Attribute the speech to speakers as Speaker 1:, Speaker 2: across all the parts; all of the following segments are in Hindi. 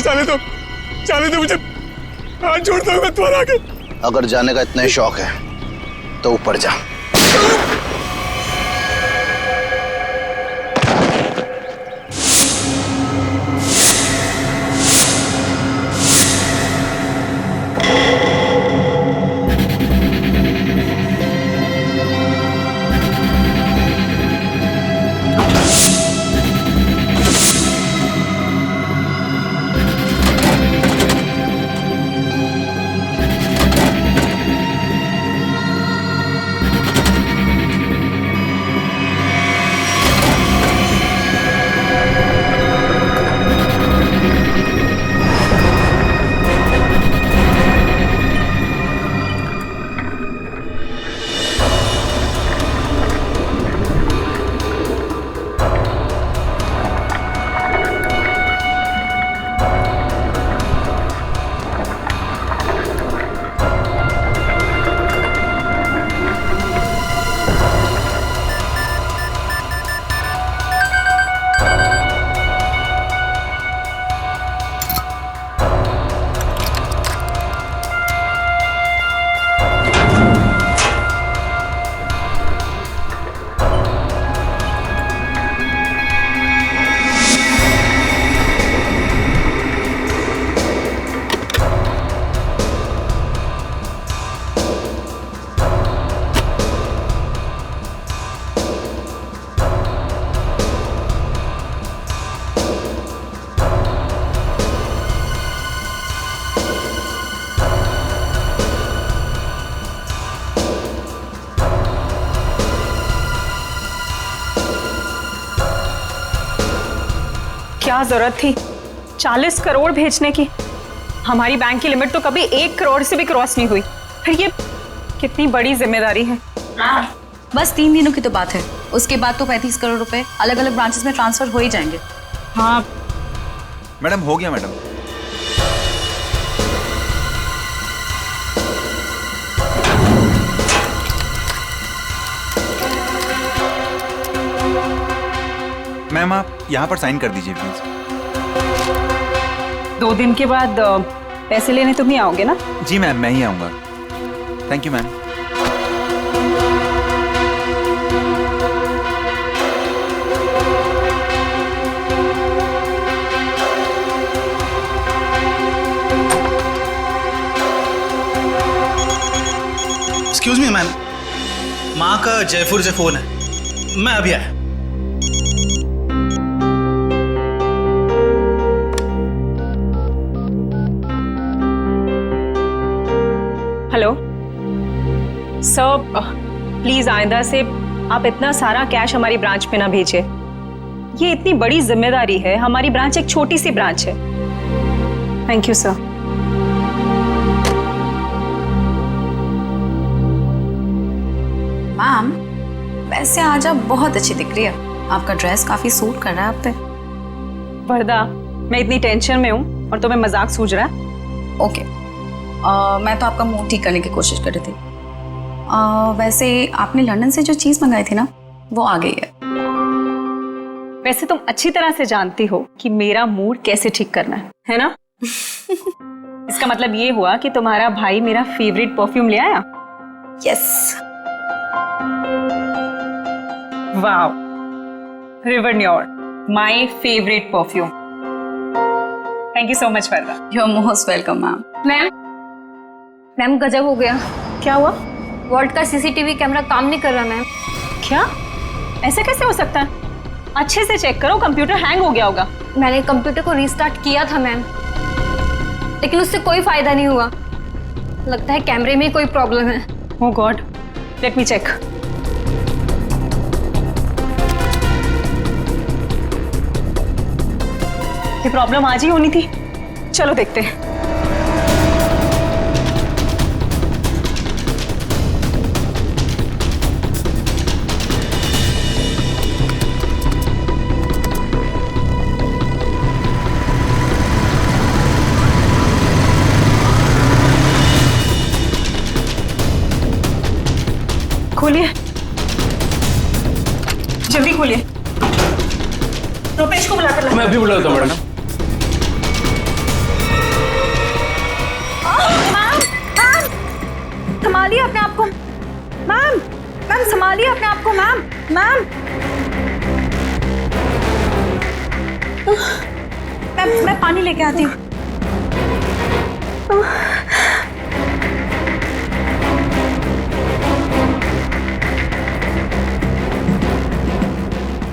Speaker 1: जाने दो मुझे, हाथ जोड़ता हूँ मैं तुम्हारे आगे।
Speaker 2: अगर जाने का इतना ही शौक है तो ऊपर जा।
Speaker 3: क्या जरूरत थी 40 करोड़ भेजने की? हमारी बैंक की लिमिट तो कभी 1 करोड़ से भी क्रॉस नहीं हुई। फिर ये कितनी बड़ी जिम्मेदारी है।
Speaker 4: बस 3 दिनों की तो बात है, उसके बाद तो 35 करोड़ रुपए अलग अलग ब्रांचेस में ट्रांसफर हो ही जाएंगे।
Speaker 3: हाँ
Speaker 5: मैडम, हो गया मैडम। मैम आप यहाँ पर साइन कर दीजिए प्लीज।
Speaker 3: 2 दिन के बाद पैसे लेने तुम ही आओगे ना?
Speaker 5: जी मैम, मैं ही आऊँगा। Thank you ma'am.
Speaker 6: Excuse me ma'am, माँ का जयपुर से फोन है, मैं अभी आया।
Speaker 3: हेलो सर, प्लीज आइंदा से आप इतना सारा कैश हमारी ब्रांच पे ना भेजिए। ये इतनी बड़ी जिम्मेदारी है, हमारी ब्रांच एक छोटी सी ब्रांच है। Thank you sir.
Speaker 4: मैम, वैसे आज आप बहुत अच्छी दिख रही है, आपका ड्रेस काफी सूट कर रहा है आप पे।
Speaker 3: वरदा, मैं इतनी टेंशन में हूँ और तुम्हें मजाक सूझ रहा है?
Speaker 4: ओके, मैं तो आपका मूड ठीक करने की कोशिश कर रही थी। वैसे आपने लंदन से जो चीज मंगाई थी ना, वो आ गई है।
Speaker 3: वैसे तुम अच्छी तरह से जानती हो कि मेरा मूड कैसे ठीक करना है ना? इसका मतलब ये हुआ कि तुम्हारा भाई मेरा फेवरेट परफ्यूम ले आया?
Speaker 4: यस।
Speaker 3: वाओ, रिवर न्योर, my favourite perfume. Thank you so much Varda.
Speaker 4: You are most welcome ma'am.
Speaker 7: Ma'am गजब हो गया।
Speaker 3: क्या हुआ?
Speaker 7: वॉल्ट का सीसीटीवी कैमरा काम नहीं कर रहा मैम।
Speaker 3: क्या? ऐसे कैसे हो सकता है? अच्छे से चेक करो, कंप्यूटर हैंग हो गया होगा।
Speaker 7: मैंने कंप्यूटर को रीस्टार्ट किया था मैम, लेकिन उससे कोई फायदा नहीं हुआ। लगता है कैमरे में कोई प्रॉब्लम है।
Speaker 3: ओह गॉड, लेट मी चेक। ये प्रॉब्लम आज ही होनी थी। चलो देखते हैं। खोलिए, जल्दी खोलिए। रुपेश को बुलाकर लाओ।
Speaker 1: मैं अभी बुलाता हूँ मैडम।
Speaker 4: संभालिए अपने आप को। मैम, मैम संभालिए अपने आप को। मैम, मैम, मैं पानी लेके आती हूँ।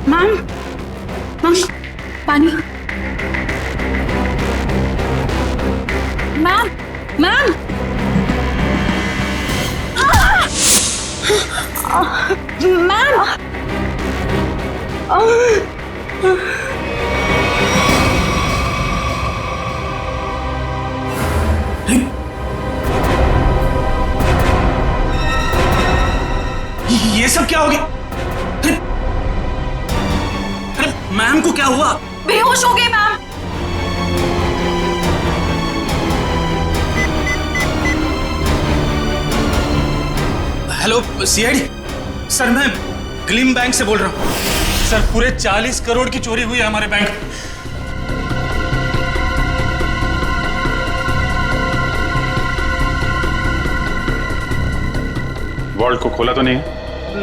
Speaker 4: मैम, मैम पानी। मैम, मैम, मैम,
Speaker 6: ये सब क्या हो गया? अरे मैम को क्या हुआ?
Speaker 4: बेहोश हो गए मैम।
Speaker 6: हेलो सीआईडी सर, मैं ग्लिम बैंक से बोल रहा हूँ। सर पूरे 40 करोड़ की चोरी हुई है हमारे बैंक में।
Speaker 1: वॉल्ट को खोला तो नहीं?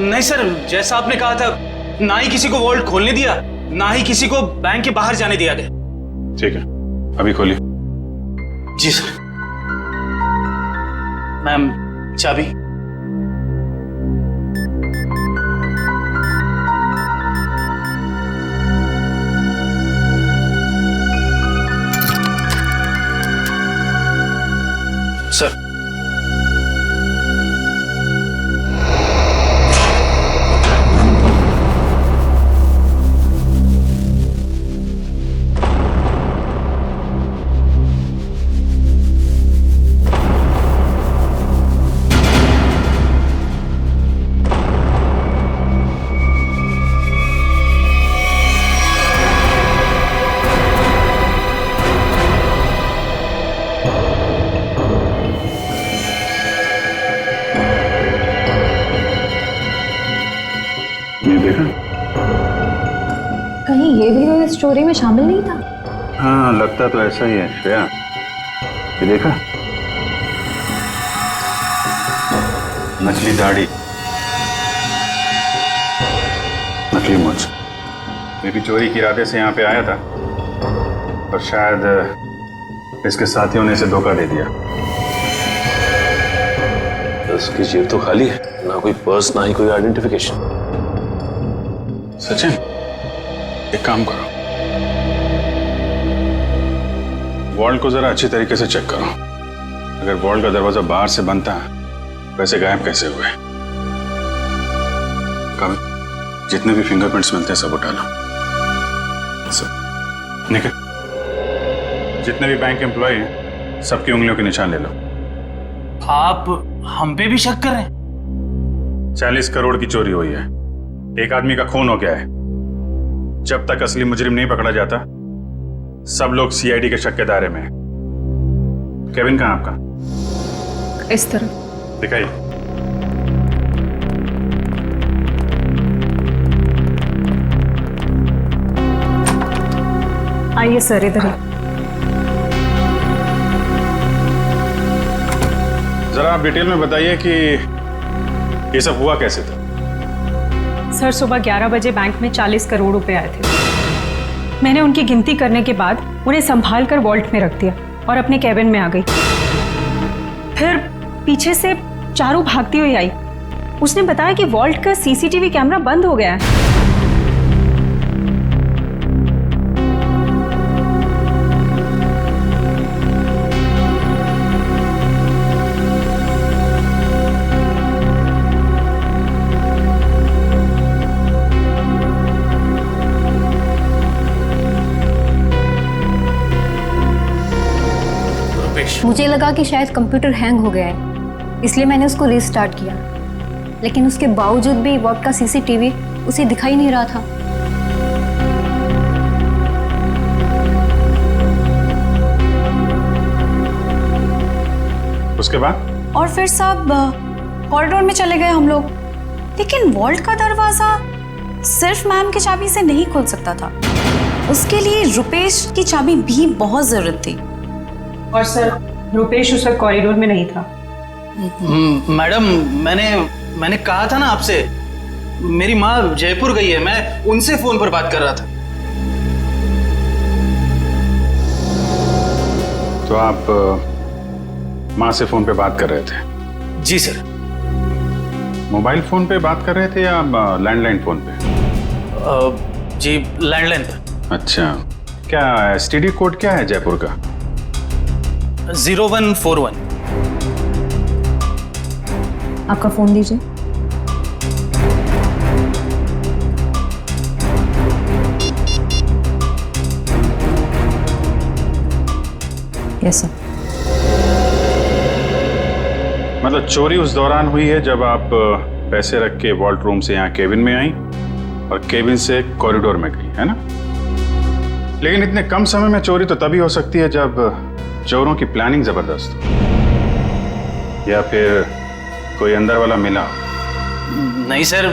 Speaker 6: नहीं सर, जैसा आपने कहा था, ना ही किसी को वॉल्ट खोलने दिया, ना ही किसी को बैंक के बाहर जाने दिया गया।
Speaker 1: ठीक है, अभी खोलिए।
Speaker 6: जी सर। मैम चाबी। सर
Speaker 1: देखा?
Speaker 7: कहीं ये भी इस चोरी में शामिल नहीं था?
Speaker 1: हाँ, लगता तो ऐसा ही है श्रेया। ये देखा? नकली दाढ़ी, नकली मूंछ। मैं भी चोरी के इरादे से यहाँ पे आया था, पर शायद इसके साथियों ने इसे धोखा दे दिया।
Speaker 8: उसकी जेब तो खाली है, ना कोई पर्स ना ही कोई आइडेंटिफिकेशन।
Speaker 1: सचिन, एक काम करो, वॉल्ट को जरा अच्छी तरीके से चेक करो। अगर वॉल्ट का दरवाजा बाहर से बंद था, वैसे गायब कैसे हुए? कभी जितने भी फिंगरप्रिंट्स मिलते हैं सब उठा लो। सब निकल, जितने भी बैंक एम्प्लॉय हैं सबकी उंगलियों के निशान ले लो।
Speaker 6: आप हम पे भी शक कर रहे हैं?
Speaker 1: 40 करोड़ की चोरी हुई है, एक आदमी का खून हो गया है। जब तक असली मुजरिम नहीं पकड़ा जाता, सब लोग सीआईडी के शक के दायरे में हैं। केविन कहाँ आपका?
Speaker 3: इस तरह
Speaker 1: दिखाइए।
Speaker 3: आइए सर, इधर ही।
Speaker 1: जरा आप डिटेल में बताइए कि ये सब हुआ कैसे था?
Speaker 3: सर सुबह 11 बजे बैंक में 40 करोड़ रुपए आए थे। मैंने उनकी गिनती करने के बाद उन्हें संभाल कर वॉल्ट में रख दिया और अपने कैबिन में आ गई। फिर पीछे से चारू भागती हुई आई। उसने बताया कि वॉल्ट का सीसीटीवी कैमरा बंद हो गया है।
Speaker 7: मुझे लगा कि शायद कंप्यूटर हैंग हो गया है, इसलिए मैंने उसको रीस्टार्ट किया, लेकिन उसके बावजूद भी वॉल्ट का सीसीटीवी उसे दिखाई नहीं रहा था।
Speaker 1: उसके बाद?
Speaker 4: और फिर सब कॉरिडोर में चले गए हम लोग, लेकिन वॉल्ट का दरवाजा सिर्फ मैम की चाबी से नहीं खुल सकता था। उसके लिए रुपेश की चाबी भी बहुत जरूरत थी।
Speaker 3: और सर रुपेश उस वक्त कॉरिडोर में नहीं था।
Speaker 6: मैडम, मैंने कहा था ना आपसे, मेरी माँ जयपुर गई है, मैं उनसे फोन पर बात कर रहा था।
Speaker 1: तो आप माँ से फोन पे बात कर रहे थे?
Speaker 6: जी सर।
Speaker 1: मोबाइल फोन पे बात कर रहे थे या लैंडलाइन फोन पे?
Speaker 6: जी लैंडलाइन पर।
Speaker 1: अच्छा, क्या एसटीडी कोड क्या है जयपुर का?
Speaker 6: 0141।
Speaker 7: आपका फ़ोन दीजिए। Yes sir.
Speaker 1: मतलब चोरी उस दौरान हुई है जब आप पैसे रख के वॉल्ट रूम से यहाँ केबिन में आई और केबिन से कॉरिडोर में गई, है ना? लेकिन इतने कम समय में चोरी तो तभी हो सकती है जब चोरों की प्लानिंग जबरदस्त हो या फिर कोई अंदर वाला मिला हो।
Speaker 6: नहीं सर,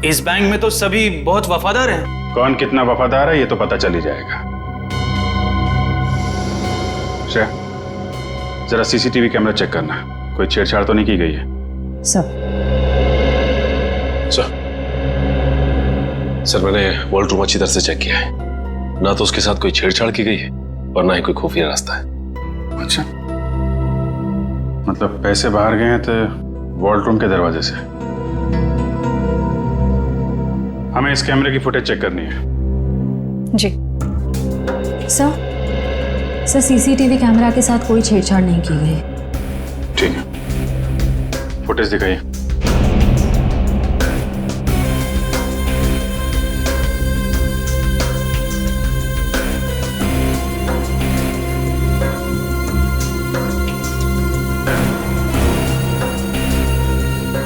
Speaker 6: इस बैंक में तो सभी बहुत वफादार हैं।
Speaker 1: कौन कितना वफादार है ये तो पता चल ही जाएगा। श्रेया, जरा सीसीटीवी कैमरा चेक करना, कोई छेड़छाड़ तो नहीं की गई है?
Speaker 7: सर।
Speaker 8: सर मैंने वॉल्ट रूम अच्छी तरह से चेक किया है, ना तो उसके साथ कोई छेड़छाड़ की गई है और ना ही कोई खुफिया रास्ता है।
Speaker 1: अच्छा, मतलब पैसे बाहर गए हैं तो वॉल्ट रूम के दरवाजे से। हमें इस कैमरे की फुटेज चेक करनी है।
Speaker 3: जी
Speaker 7: सर सीसीटीवी कैमरा के साथ कोई छेड़छाड़ नहीं की गई।
Speaker 1: ठीक है, फुटेज दिखाइए।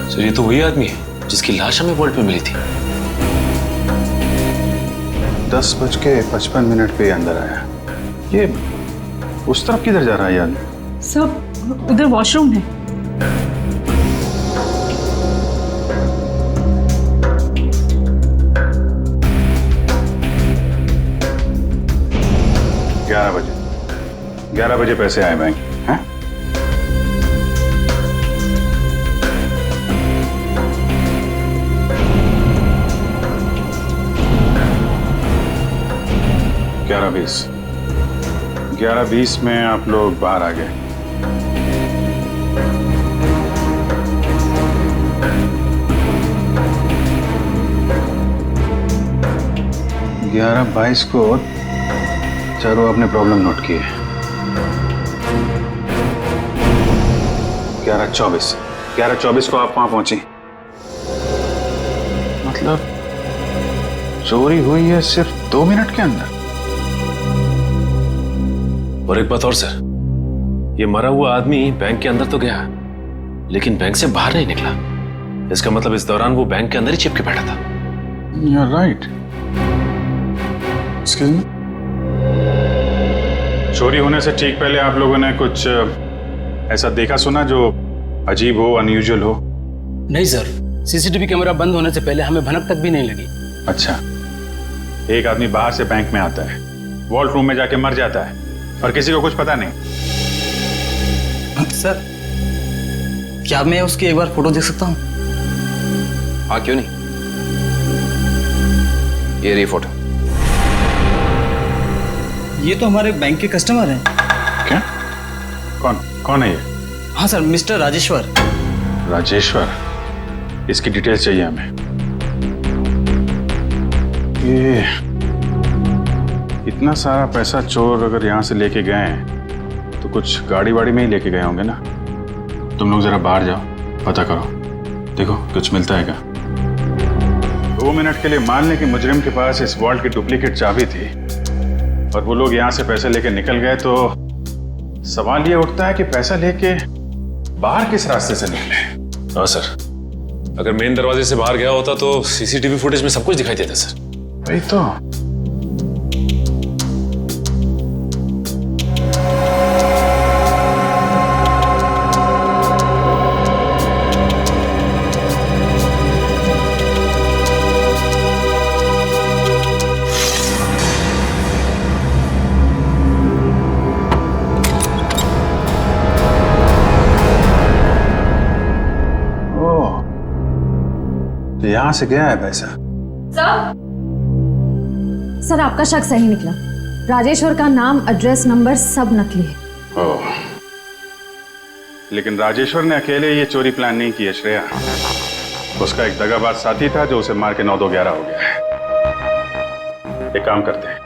Speaker 8: सर ये तो वही आदमी है जिसकी लाश हमें वॉल्ट पे मिली थी।
Speaker 1: 10:55 पे अंदर आया। ये उस तरफ किधर जा रहा है यार?
Speaker 3: सब उधर वॉशरूम है। ग्यारह बजे पैसे आए बैंक, हैं? ग्यारह बीस में आप लोग बाहर आ गए। ग्यारह 22 को चारों अपने प्रॉब्लम नोट किए। 11:24 को आप वहां पहुंची। मतलब चोरी हुई है सिर्फ 2 मिनट के अंदर।
Speaker 8: और एक बात और सर, ये मरा हुआ आदमी बैंक के अंदर तो गया लेकिन बैंक से बाहर नहीं निकला। इसका मतलब इस दौरान वो बैंक के अंदर ही चिपके बैठा था।
Speaker 1: You're right. Excuse me? चोरी होने से ठीक पहले आप लोगों ने कुछ ऐसा देखा सुना जो अजीब हो, अनयूजुअल हो?
Speaker 6: नहीं सर, सीसीटीवी कैमरा बंद होने से पहले हमें भनक तक भी नहीं लगी।
Speaker 1: अच्छा, एक आदमी बाहर से बैंक में आता है, वॉल्ट रूम में जाके मर जाता है और किसी को कुछ पता नहीं।
Speaker 6: सर क्या मैं उसकी एक बार फोटो देख सकता हूँ?
Speaker 9: हाँ क्यों नहीं, ये रही फोटो।
Speaker 6: ये तो हमारे बैंक के कस्टमर हैं।
Speaker 1: क्या? कौन है ये?
Speaker 6: हाँ सर, मिस्टर राजेश्वर।
Speaker 1: राजेश्वर, इसकी डिटेल्स चाहिए हमें। ये इतना सारा पैसा चोर अगर यहाँ से लेके गए हैं तो कुछ गाड़ी वाड़ी में ही लेके गए होंगे ना। तुम लोग जरा बाहर जाओ, पता करो, देखो कुछ मिलता है क्या। 2 मिनट के लिए मान लें कि मुजरिम के पास इस वॉल्ट की डुप्लीकेट चाबी थी और वो लोग यहाँ से पैसे लेके निकल गए, तो सवाल ये उठता है कि पैसा लेके बाहर किस रास्ते से निकले।
Speaker 8: हाँ सर, अगर मेन दरवाजे से बाहर गया होता तो सीसीटीवी फुटेज में सब कुछ दिखाई देता सर।
Speaker 1: वही तो। तो यहाँ से गया है पैसा?
Speaker 7: सर आपका शक सही निकला। राजेश्वर का नाम, एड्रेस, नंबर सब नकली है।
Speaker 1: ओह, लेकिन राजेश्वर ने अकेले ये चोरी प्लान नहीं की है श्रेया। उसका एक दगाबाज साथी था जो उसे मार के 9-2-11 हो गया है। एक काम करते हैं,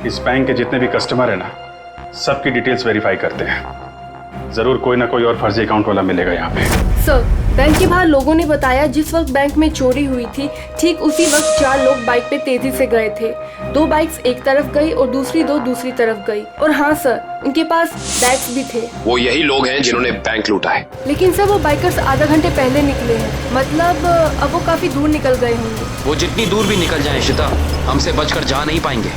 Speaker 1: इस बैंक के जितने भी कस्टमर है ना, सबकी डिटेल्स वेरीफाई करते हैं। जरूर कोई ना कोई और फर्जी अकाउंट वाला मिलेगा यहाँ पे।
Speaker 10: सर, बैंक के बाहर लोगों ने बताया जिस वक्त बैंक में चोरी हुई थी ठीक उसी वक्त 4 लोग बाइक पे तेजी से गए थे। 2 बाइक्स एक तरफ गई और दूसरी 2 दूसरी तरफ गई। और हाँ सर, इनके पास बैग्स भी थे।
Speaker 9: वो यही लोग हैं जिन्होंने बैंक लूटा है।
Speaker 10: लेकिन सर वो बाइकर्स आधा घंटे पहले निकले हैं, मतलब अब वो काफी दूर निकल गए होंगे।
Speaker 9: वो जितनी दूर भी निकल जाएं श्वेता, हमसे बचकर जा नहीं पाएंगे।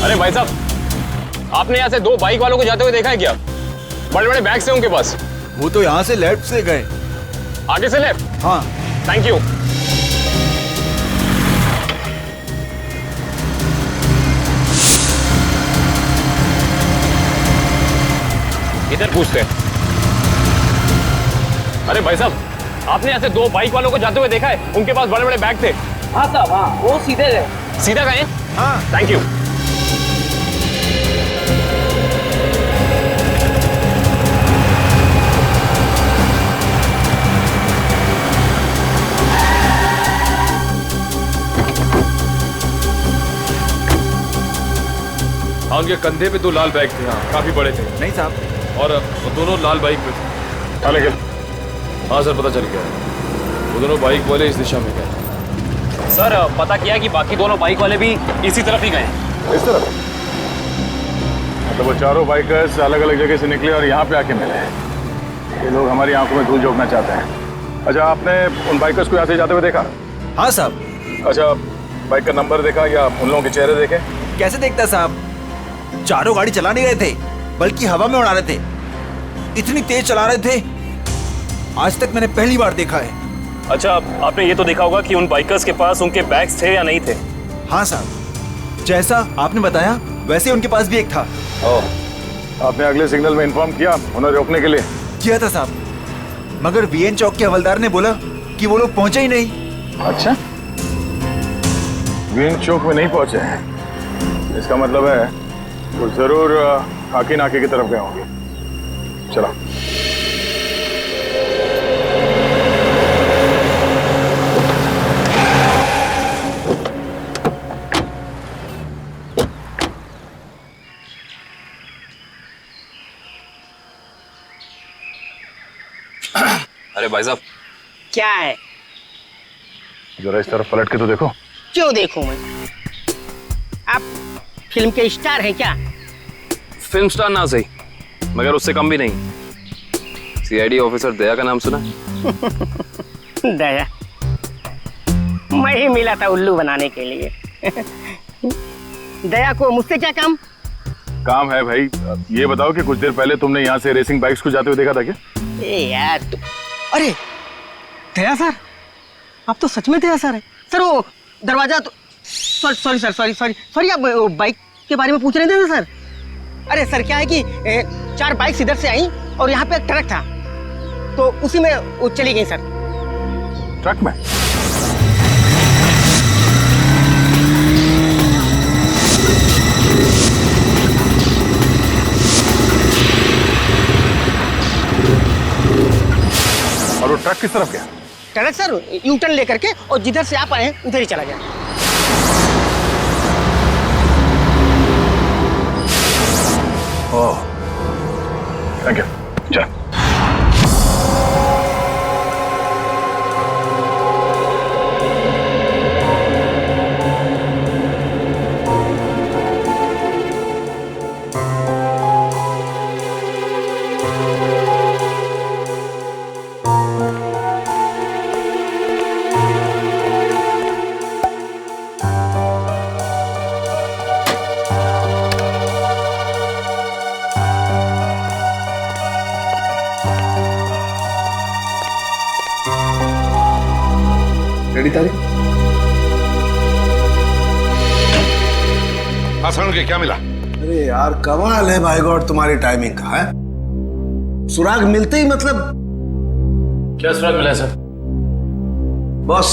Speaker 11: अरे भाई साहब, आपने यहाँ से 2 बाइक वालों को जाते हुए देखा है क्या? बड़े बड़े बैग्स हैं उनके पास।
Speaker 5: वो तो यहाँ से लेफ्ट से गए।
Speaker 11: आगे से लेफ्ट?
Speaker 5: हाँ।
Speaker 11: Thank you. इधर पूछते हैं। अरे भाई साहब, आपने यहाँ से 2 बाइक वालों को जाते हुए देखा है? उनके पास बड़े बड़े बैग थे।
Speaker 12: हाँ साहब, हाँ, वो सीधे गए।
Speaker 11: सीधा गए?
Speaker 5: हाँ।
Speaker 11: Thank you.
Speaker 8: हाँ, उनके कंधे पे 2 लाल बैग थे। हाँ, काफी बड़े थे।
Speaker 5: नहीं साहब।
Speaker 8: और वो दोनों लाल बाइक पे थे।
Speaker 1: लेकिन
Speaker 8: हाँ सर, पता चल गया। वो दोनों बाइक वाले इस दिशा में गए।
Speaker 11: सर, पता किया कि बाकी दोनों बाइक वाले भी इसी तरफ ही गए।
Speaker 1: इस तरफ? मतलब वो चारों बाइकर्स अलग अलग जगह से निकले और यहाँ पे आके मिले। ये लोग हमारी आंखों में धूल झोंकना चाहते हैं। अच्छा, आपने उन बाइकर्स को यहाँ से जाते हुए देखा?
Speaker 5: हाँ साहब।
Speaker 1: अच्छा, बाइक का नंबर देखा या उन लोगों के चेहरे देखे?
Speaker 5: कैसे देखता साहब, चारों गाड़ी चला नहीं रहे थे, बल्कि हवा में उड़ा रहे थे। इतनी तेज चला रहे थे, आज तक मैंने पहली बार देखा है।
Speaker 11: अच्छा, आपने ये तो देखा होगा कि उन बाइकर्स के पास उनके बैग्स थे या नहीं थे?
Speaker 5: हाँ साहब, जैसा आपने बताया वैसे उनके पास भी एक था।
Speaker 1: आपने अगले सिग्नल में इन्फॉर्म किया उन्हें रोकने के लिए?
Speaker 5: किया था साहब, मगर वीएन चौक के हवलदार ने बोला कि वो लोग पहुंचे ही नहीं।
Speaker 1: अच्छा, वीएन चौक में नहीं पहुंचे हैं, इसका मतलब है वो जरूर खाकी नाके की तरफ गए होंगे। चलो।
Speaker 9: अरे भाई साहब,
Speaker 12: क्या है?
Speaker 1: जरा इस तरफ पलट के तो देखो।
Speaker 12: क्यों देखूं मैं? आप फिल्म के स्टार हैं क्या?
Speaker 9: फिल्म स्टार ना सही, मगर उससे कम भी नहीं। सीआईडी ऑफिसर दया का नाम सुना?
Speaker 12: दया? मैं ही मिला था उल्लू बनाने के लिए। दया को मुझसे क्या काम?
Speaker 1: काम है भाई। ये बताओ कि कुछ देर पहले तुमने यहाँ से रेसिंग बाइक्स को जाते हुए देखा था क्या?
Speaker 12: ए यार तू, अरे दया सर, आप तो सच में दया सर है। सर वो दरवाजा तो सॉरी सर, सॉरी आप बाइक के बारे में पूछ रहे थे ना सर? अरे सर क्या है कि 4 बाइक्स इधर से आई और यहाँ पे एक ट्रक था, तो उसी में वो चली गई सर।
Speaker 1: ट्रक में? और वो ट्रक किस तरफ गया?
Speaker 12: ट्रक सर यू टर्न लेकर के और जिधर से आप आए हैं उधर ही चला गया।
Speaker 1: ओह, थैंक यू। चल।
Speaker 9: रेडी तारीख?
Speaker 13: हाँ सर, के क्या मिला?
Speaker 2: अरे यार कमाल है भाई गॉड तुम्हारी टाइमिंग का है।
Speaker 13: सुराग मिलते ही मतलब।
Speaker 8: क्या सुराग मिला है सर?
Speaker 13: बॉस,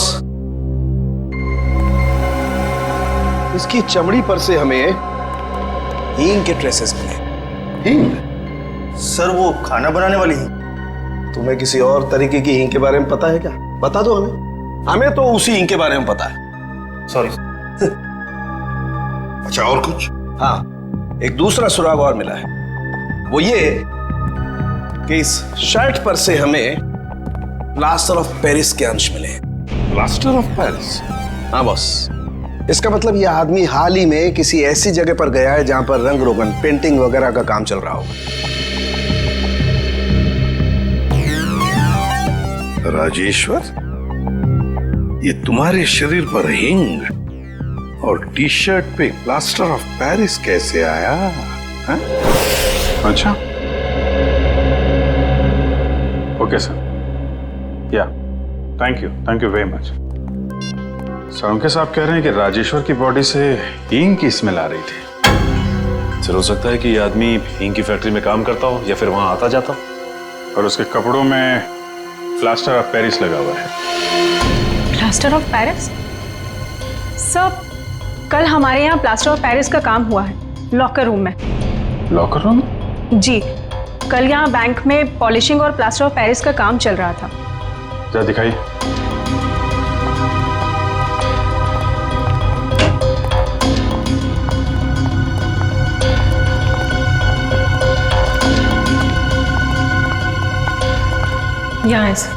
Speaker 13: इसकी चमड़ी पर से हमें हींग के ट्रेसेस मिले।
Speaker 2: हींग? सर वो खाना बनाने वाली हींग।
Speaker 13: तुम्हें किसी और तरीके की हींग के बारे में पता है क्या? बता दो हमें। हमें तो उसी हींग के बारे में पता है।
Speaker 2: सॉरी। अच्छा और कुछ?
Speaker 13: हाँ, एक दूसरा सुराग और मिला है। वो ये कि इस शर्ट पर से हमें प्लास्टर ऑफ पेरिस के अंश मिले।
Speaker 2: Plaster of Paris?
Speaker 13: हाँ बॉस, इसका मतलब ये आदमी हाल ही में किसी ऐसी जगह पर गया है जहां पर रंग रोगन, पेंटिंग वगैरह का काम चल रहा होगा।
Speaker 2: राजेश्वर, ये तुम्हारे शरीर पर हिंग और टी शर्ट पे प्लास्टर ऑफ पेरिस कैसे आया? हा?
Speaker 1: अच्छा, ओके सर, या thank you very much. Sir साहब कह रहे हैं कि राजेश्वर की बॉडी से हींग की स्मेल आ रही थी।
Speaker 8: सर हो सकता है कि ये आदमी हींग की फैक्ट्री में काम करता हो या फिर वहां आता जाता हो।
Speaker 1: और उसके कपड़ों में प्लास्टर ऑफ पेरिस लगा हुआ है।
Speaker 3: Plaster of Paris? सर, कल हमारे यहाँ प्लास्टर ऑफ पेरिस का काम हुआ है लॉकर रूम में।
Speaker 1: Locker room?
Speaker 3: जी, कल यहाँ बैंक में पॉलिशिंग और प्लास्टर ऑफ पेरिस का काम चल रहा था।
Speaker 1: जरा दिखाइए।
Speaker 3: यहाँ है सर।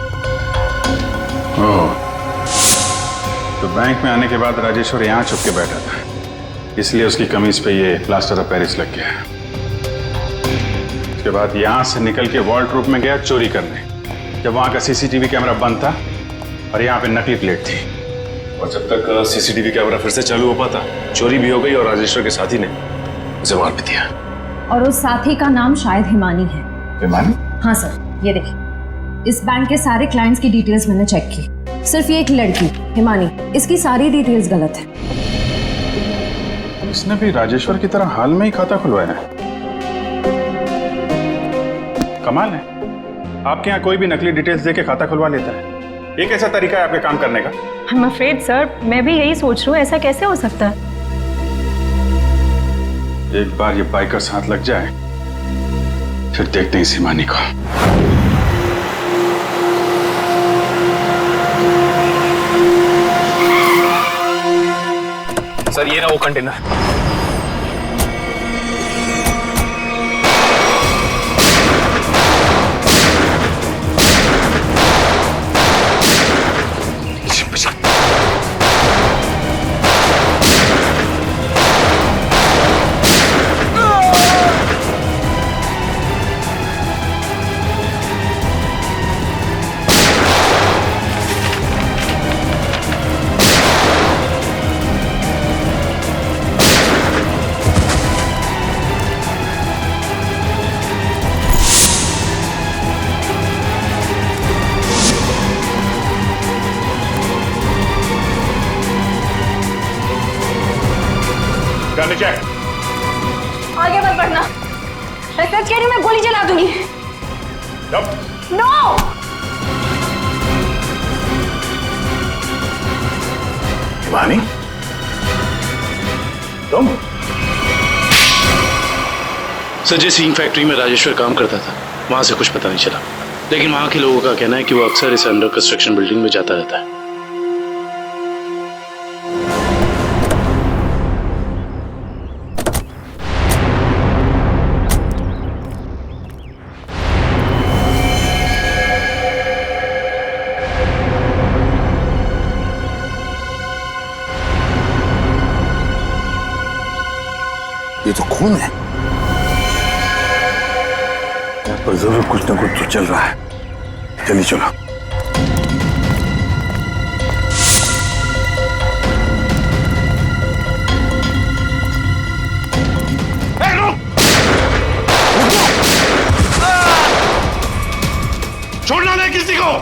Speaker 1: ओह, तो बैंक में आने के बाद राजेश्वर यहाँ छुप के बैठा था, इसलिए उसकी कमीज पे ये प्लास्टर ऑफ पेरिस लग गया। उसके बाद यहाँ से निकल के वॉल्ट्रूप में गया चोरी करने, जब वहाँ का सीसीटीवी कैमरा बंद था और यहाँ पे नकली प्लेट थी।
Speaker 8: और जब तक सीसीटीवी कैमरा फिर से चालू हो पाता, चोरी भी हो गई और राजेश्वर के साथी ने उसे मार भी दिया।
Speaker 7: और उस साथी का नाम शायद हिमानी है।
Speaker 1: हिमानी?
Speaker 7: हाँ सर, ये देखिए, इस बैंक के सारे क्लाइंट्स की डिटेल्स मैंने चेक की। सिर्फ ये एक लड़की हिमानी, इसकी सारी डिटेल्स गलत है।
Speaker 1: इसने भी राजेश्वर की तरह हाल में ही खाता खुलवाया है। कमाल है, आपके यहाँ कोई भी नकली डिटेल्स देके खाता खुलवा लेता है। ये कैसा तरीका है आपके काम करने का?
Speaker 3: I'm afraid, सर, मैं भी यही सोच रही हूँ, ऐसा कैसे हो सकता है?
Speaker 1: एक बार ये बाइकर्स हाथ लग जाए, फिर देखते हैं इस हिमानी को।
Speaker 11: सर ये रहा वो कंटेनर।
Speaker 10: आगे मत बढ़ना, मैं सच कह रही हूँ, मैं गोली चला दूंगी। नो!
Speaker 1: हिमानी, तुम?
Speaker 14: सर, जिस हींग फैक्ट्री में राजेश्वर काम करता था, वहां से कुछ पता नहीं चला, लेकिन वहां के लोगों का कहना है कि वो अक्सर इस अंडर कंस्ट्रक्शन बिल्डिंग में जाता रहता है।
Speaker 2: ये तो खून है। यहाँ पर जरूर कुछ ना कुछ तो चल रहा है। चलिए चलो।
Speaker 11: छोड़ना नहीं किसी को।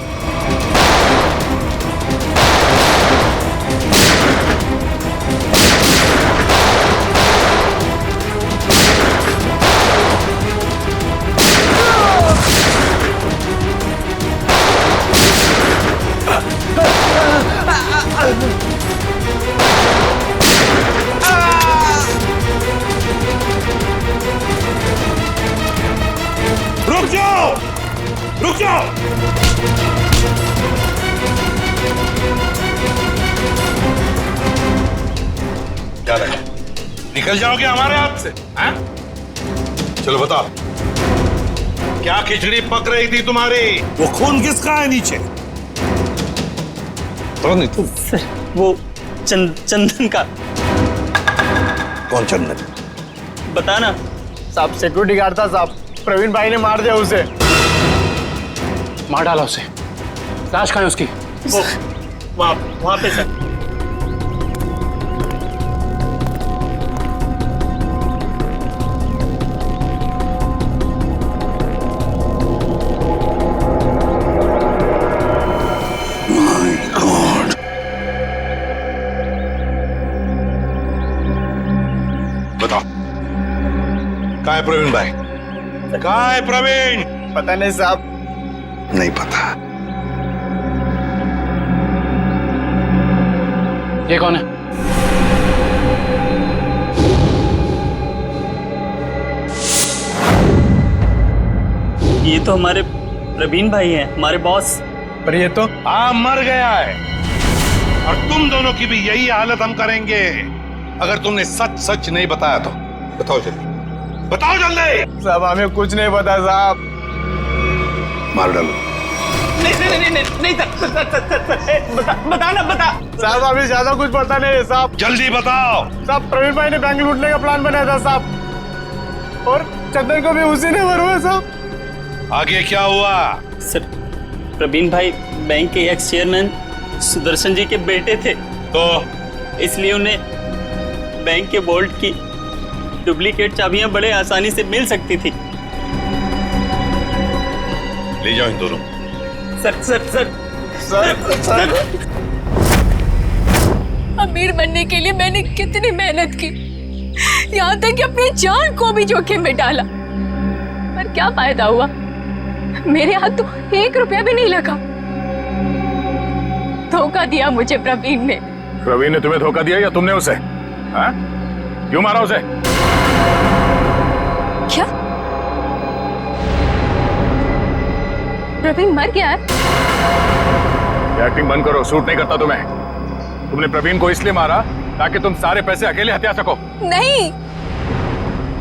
Speaker 2: जाओ, रुक जाओ। क्या लगा, निकल जाओगे हमारे हाथ से? हैं? चलो बताओ, क्या खिचड़ी पक रही थी तुम्हारी? वो खून किसका है नीचे? तो नहीं तुम?
Speaker 12: सर वो चंदन का।
Speaker 2: कौन चंदन?
Speaker 12: बताना साहब, सिक्योरिटी गार्ड था साहब, प्रवीण भाई ने मार दिया उसे।
Speaker 14: मार डाला उसे? लाश कहाँ है उसकी?
Speaker 12: वो वहां पे सर।
Speaker 2: बताओ, कहाँ है प्रवीण भाई? कहाँ है प्रवीण?
Speaker 12: पता नहीं साहब।
Speaker 2: नहीं पता।
Speaker 14: ये कौन है?
Speaker 12: ये तो हमारे प्रवीण भाई हैं, हमारे बॉस।
Speaker 2: पर ये तो मर गया है। और तुम दोनों की भी यही हालत हम करेंगे अगर तुमने सच सच नहीं बताया तो। बताओ जल्दी, बताओ जल्दी।
Speaker 12: साहब हमें कुछ नहीं पता साहब।
Speaker 2: मार डालो।
Speaker 12: नहीं बता साहब, हमें ज्यादा कुछ पता नहीं है साहब।
Speaker 2: जल्दी बताओ।
Speaker 12: साहब प्रवीण भाई ने बैंक लूटने का प्लान बनाया था साहब, और चंदन को भी उसी ने मरवाया साहब।
Speaker 2: आगे क्या हुआ?
Speaker 12: सर प्रवीण भाई बैंक के एक्स चेयरमैन सुदर्शन जी के बेटे थे,
Speaker 2: तो
Speaker 12: इसलिए उन्हें बैंक के वॉल्ट की डुप्लीकेट चाबियां बड़े आसानी से मिल सकती थी।
Speaker 2: ले जाओ इन दोनों।
Speaker 12: सर
Speaker 10: अमीर बनने के लिए मैंने कितनी मेहनत की, यहाँ तक कि अपनी जान को भी जोखिम में डाला, पर क्या फायदा हुआ? मेरे हाथ तो 1 रुपया भी नहीं लगा। धोखा दिया मुझे प्रवीण ने।
Speaker 1: प्रवीण ने तुम्हें धोखा दिया या तुमने उसे? हाँ? क्यों मारा उसे?
Speaker 10: क्या प्रवीण मर गया है?
Speaker 1: एक्टिंग बंद करो, सूट नहीं करता तुम्हें। तुमने प्रवीण को इसलिए मारा ताकि तुम सारे पैसे अकेले हथिया सको।
Speaker 10: नहीं,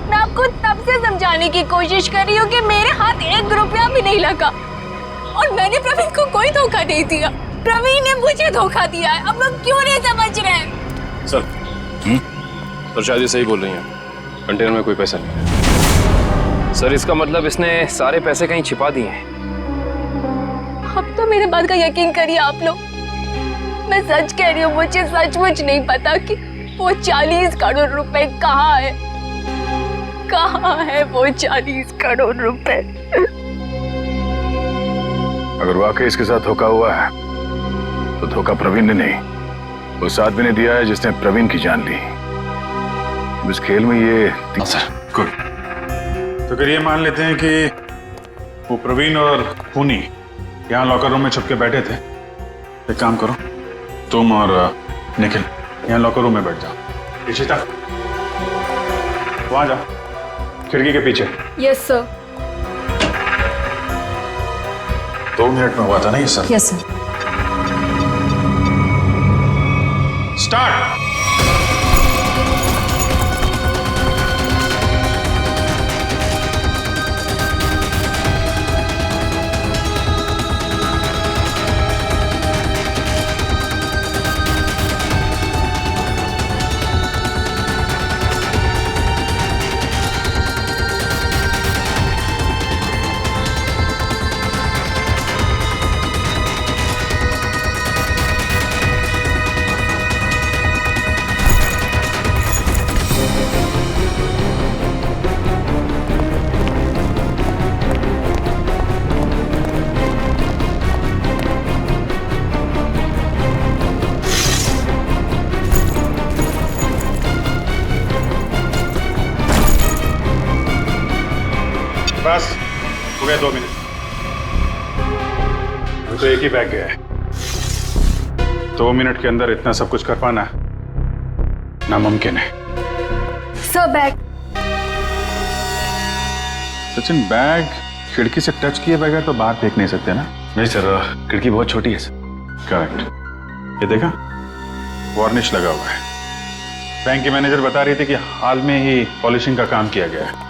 Speaker 10: मैं आपको तब से समझाने की कोशिश कर रही हूँ कि मेरे हाथ 1 रुपया भी नहीं लगा और मैंने प्रवीण को कोई धोखा नहीं दिया। प्रवीण ने मुझे धोखा दिया है। अब लोग क्यों नहीं समझ रहे हैं?
Speaker 9: सर सर शायद ये सही बोल रही हैं, कंटेनर में कोई पैसा नहीं है। सर इसका मतलब इसने सारे पैसे कहीं छिपा दिए हैं।
Speaker 10: अब तो मेरे बात का यकीन करिए आप लोग, मैं सच कह रही हूँ, मुझे सचमुच नहीं पता कि वो 40 करोड़ रुपए कहाँ है। कहाँ है वो 40 करोड़ रुपए?
Speaker 1: अगर वाकई इसके साथ धोखा हुआ है तो धोखा प्रवीण ने नहीं, उस आदमी ने दिया है जिसने प्रवीण की जान ली। इस खेल में ये गुड। तो फिर ये मान लेते हैं कि वो प्रवीण और खूनी यहाँ लॉकर रूम में छुप के बैठे थे। एक काम करो, तुम और निखिल यहाँ लॉकर रूम में बैठ जाओ। इशिता वहां जाओ, खिड़की के पीछे।
Speaker 10: Yes sir.
Speaker 1: 2 मिनट में हुआ था ना ये सब?
Speaker 4: Yes sir.
Speaker 1: स्टार्ट। बस हो गया 2 मिनट। तो एक ही बैग गया है। 2 मिनट के अंदर इतना सब कुछ कर पाना नामुमकिन है।
Speaker 10: Sir bag.
Speaker 1: सचिन बैग खिड़की से टच किए बगैर तो बाहर फेंक नहीं सकते ना?
Speaker 8: नहीं सर, खिड़की बहुत छोटी है सर।
Speaker 1: करेक्ट। ये देखा, वार्निश लगा हुआ है। बैंक की मैनेजर बता रही थी कि हाल में ही पॉलिशिंग का काम किया गया है।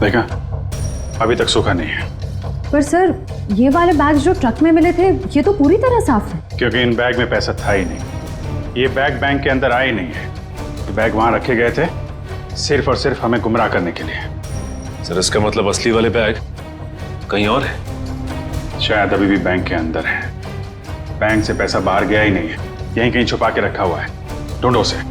Speaker 1: देखा, अभी तक सूखा नहीं है।
Speaker 7: पर सर, ये वाले बैग जो ट्रक में मिले थे, ये तो पूरी तरह साफ है।
Speaker 1: क्योंकि इन बैग में पैसा था ही नहीं। ये बैग बैंक के अंदर आए नहीं है। ये बैग वहां रखे गए थे सिर्फ और सिर्फ हमें गुमराह करने के लिए।
Speaker 8: सर इसका मतलब असली वाले बैग कहीं और है?
Speaker 1: शायद अभी भी बैंक के अंदर है। बैंक से पैसा बाहर गया ही नहीं है, यहीं कहीं छुपा के रखा हुआ है। ढूंढो उसे।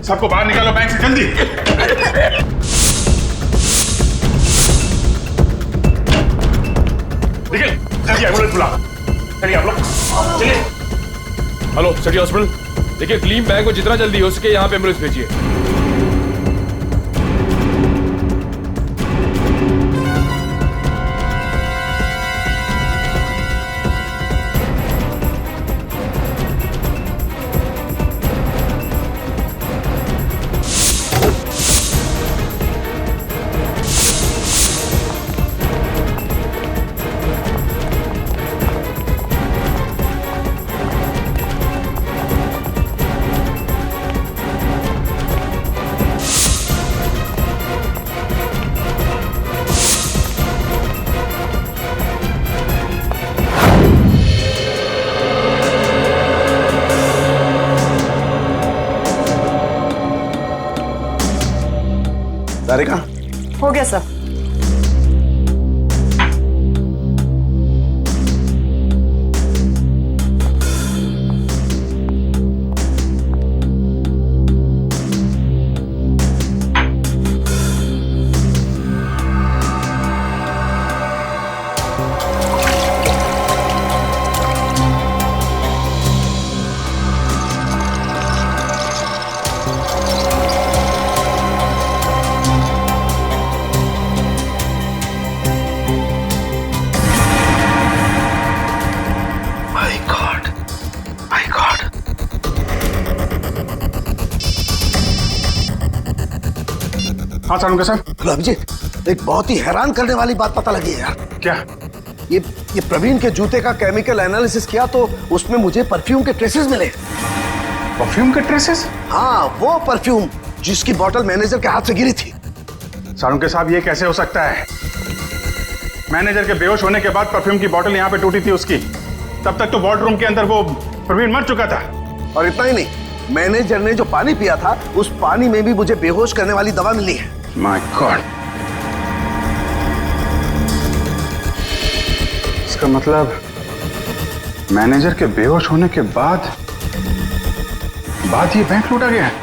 Speaker 1: सबको बाहर निकालो बैंक से, जल्दी। देखिए, जल्दी एम्बुलेंस बुला। चलिए आप लोग, चलिए।
Speaker 11: हेलो सिटी हॉस्पिटल, देखिए ग्लीम बैंक को जितना जल्दी हो सके यहाँ पे एम्बुलेंस भेजिए।
Speaker 13: सारिका,
Speaker 3: हो गया सर।
Speaker 1: हाँ सारुंगा सर।
Speaker 13: हेलो अभिजीत, एक बहुत ही हैरान करने वाली बात पता लगी है यार।
Speaker 1: क्या?
Speaker 13: ये प्रवीण के जूते का केमिकल एनालिसिस किया तो उसमें मुझे परफ्यूम के ट्रेसेस मिले।
Speaker 1: परफ्यूम के ट्रेसेस?
Speaker 13: हाँ, वो परफ्यूम जिसकी बोतल मैनेजर के हाथ से गिरी थी।
Speaker 1: सारुंगा साहब, ये कैसे हो सकता है? मैनेजर के बेहोश होने के बाद परफ्यूम की बोतल यहाँ पे टूटी थी उसकी। तब तक तो वॉर्डरूम के अंदर वो प्रवीण मर चुका था।
Speaker 13: और इतना ही नहीं, मैनेजर ने जो पानी पिया था उस पानी में भी मुझे बेहोश करने वाली दवा मिली है।
Speaker 1: माय गॉड, इसका मतलब मैनेजर के बेहोश होने के बाद ये बैंक लूटा गया है।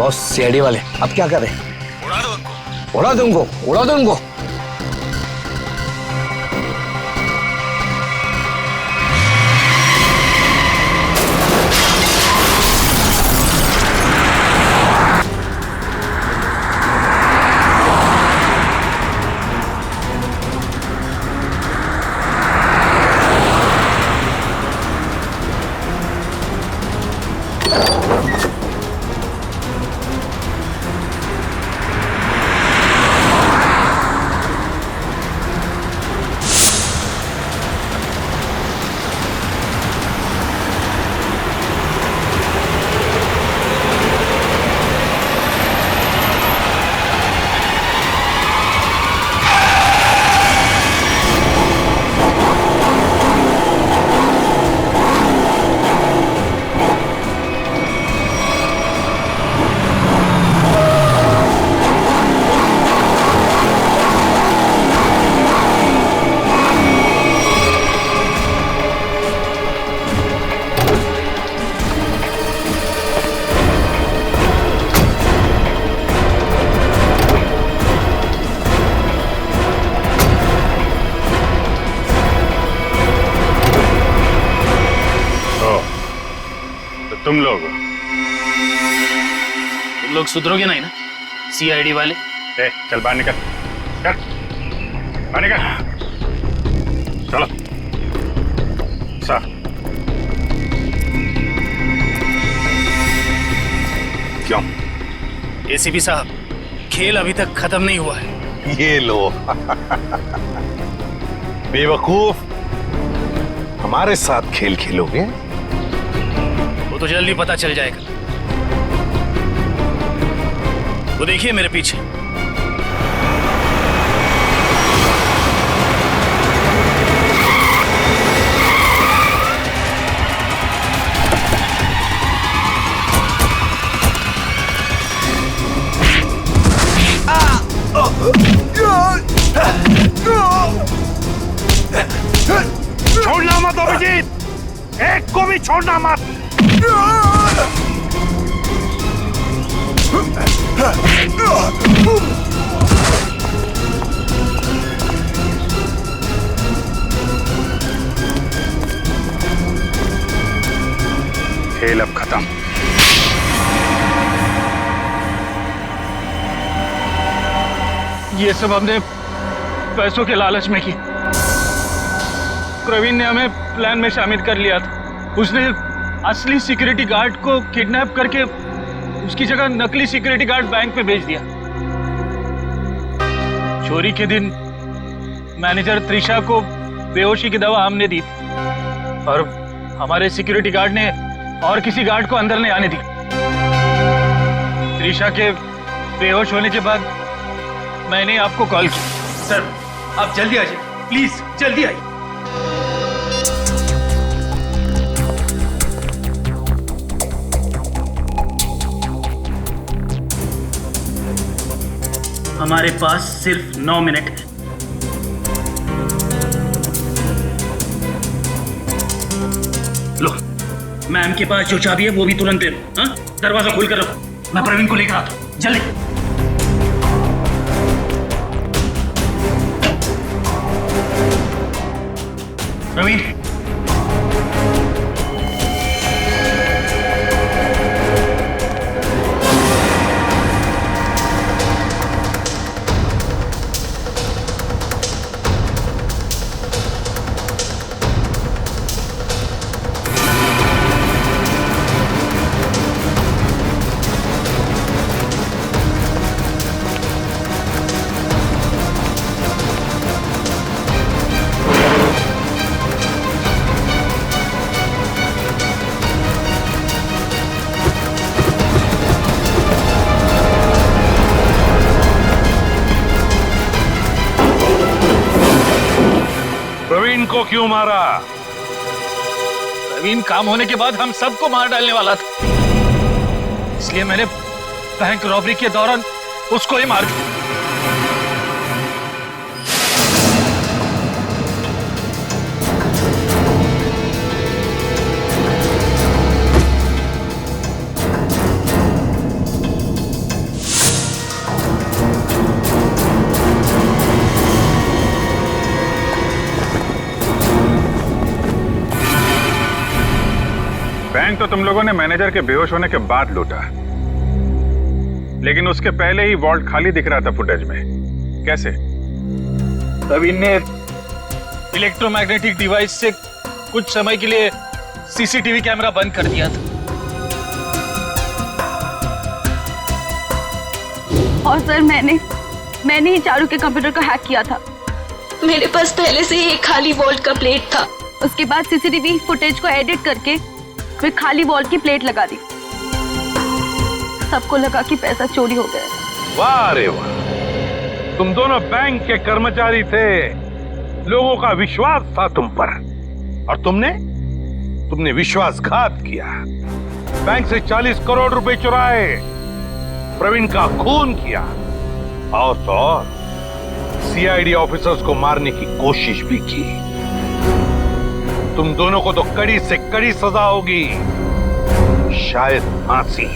Speaker 13: बॉस, सीआईडी वाले अब क्या करें?
Speaker 11: उड़ा दो उनको।
Speaker 13: उड़ा दो उनको, उड़ा दो उनको।
Speaker 1: तुम लोग
Speaker 14: सुधरोगे नहीं ना सीआईडी वाले?
Speaker 1: चल बाहर निकल, चल बाहर निकल, चलो सर।
Speaker 14: क्यों? एसीपी साहब, खेल अभी तक खत्म नहीं हुआ है।
Speaker 2: ये लो बेवकूफ, हमारे साथ खेल खेलोगे?
Speaker 14: वो तो जल्दी पता चल जाएगा। वो देखिए मेरे पीछे।
Speaker 2: छोड़ना मत अभिजीत, एक को भी छोड़ना मत।
Speaker 1: खेल अब खत्म।
Speaker 14: ये सब हमने पैसों के लालच में की। प्रवीण ने हमें प्लान में शामिल कर लिया था। उसने असली सिक्योरिटी गार्ड को किडनैप करके उसकी जगह नकली सिक्योरिटी गार्ड बैंक में भेज दिया। चोरी के दिन मैनेजर त्रिशा को बेहोशी की दवा हमने दी थी और हमारे सिक्योरिटी गार्ड ने और किसी गार्ड को अंदर नहीं आने दी। त्रिशा के बेहोश होने के बाद मैंने आपको कॉल किया।
Speaker 6: सर आप जल्दी आ जाइए, प्लीज जल्दी आइए। हमारे पास सिर्फ 9 मिनट है। लो, मैम के पास जो चाबी है वो भी तुरंत दे दो। हाँ, दरवाजा खोल कर रखो, मैं प्रवीण को लेकर आता हूं। जल्दी। प्रवीण,
Speaker 2: प्रवीण को क्यों मारा?
Speaker 14: प्रवीण काम होने के बाद हम सबको मार डालने वाला था, इसलिए मैंने बैंक रॉबरी के दौरान उसको ही मार दिया।
Speaker 1: बैंक तो तुम लोगों ने मैनेजर के बेहोश होने के बाद लूटा, लेकिन उसके पहले ही वॉल्ट खाली दिख रहा था फुटेज में। कैसे?
Speaker 14: प्रवीण ने इलेक्ट्रोमैग्नेटिक डिवाइस से कुछ समय के लिए सीसीटीवी कैमरा बंद कर दिया था।
Speaker 10: और सर मैंने ही चारू के कंप्यूटर को हैक किया था। मेरे पास पहले से ही एक खाली वॉल्ट का प्लेट था। उसके बाद सीसीटीवी फुटेज को एडिट करके फिर खाली वॉल्ट की प्लेट लगा दी। सबको लगा कि पैसा चोरी हो गया।
Speaker 2: वाह रे वाह, तुम दोनों बैंक के कर्मचारी थे, लोगों का विश्वास था तुम पर, और तुमने विश्वासघात किया। बैंक से 40 करोड़ रुपए चुराए, प्रवीण का खून किया और सीआईडी ऑफिसर्स को मारने की कोशिश भी की। तुम दोनों को तो कड़ी से कड़ी सजा होगी, शायद फांसी।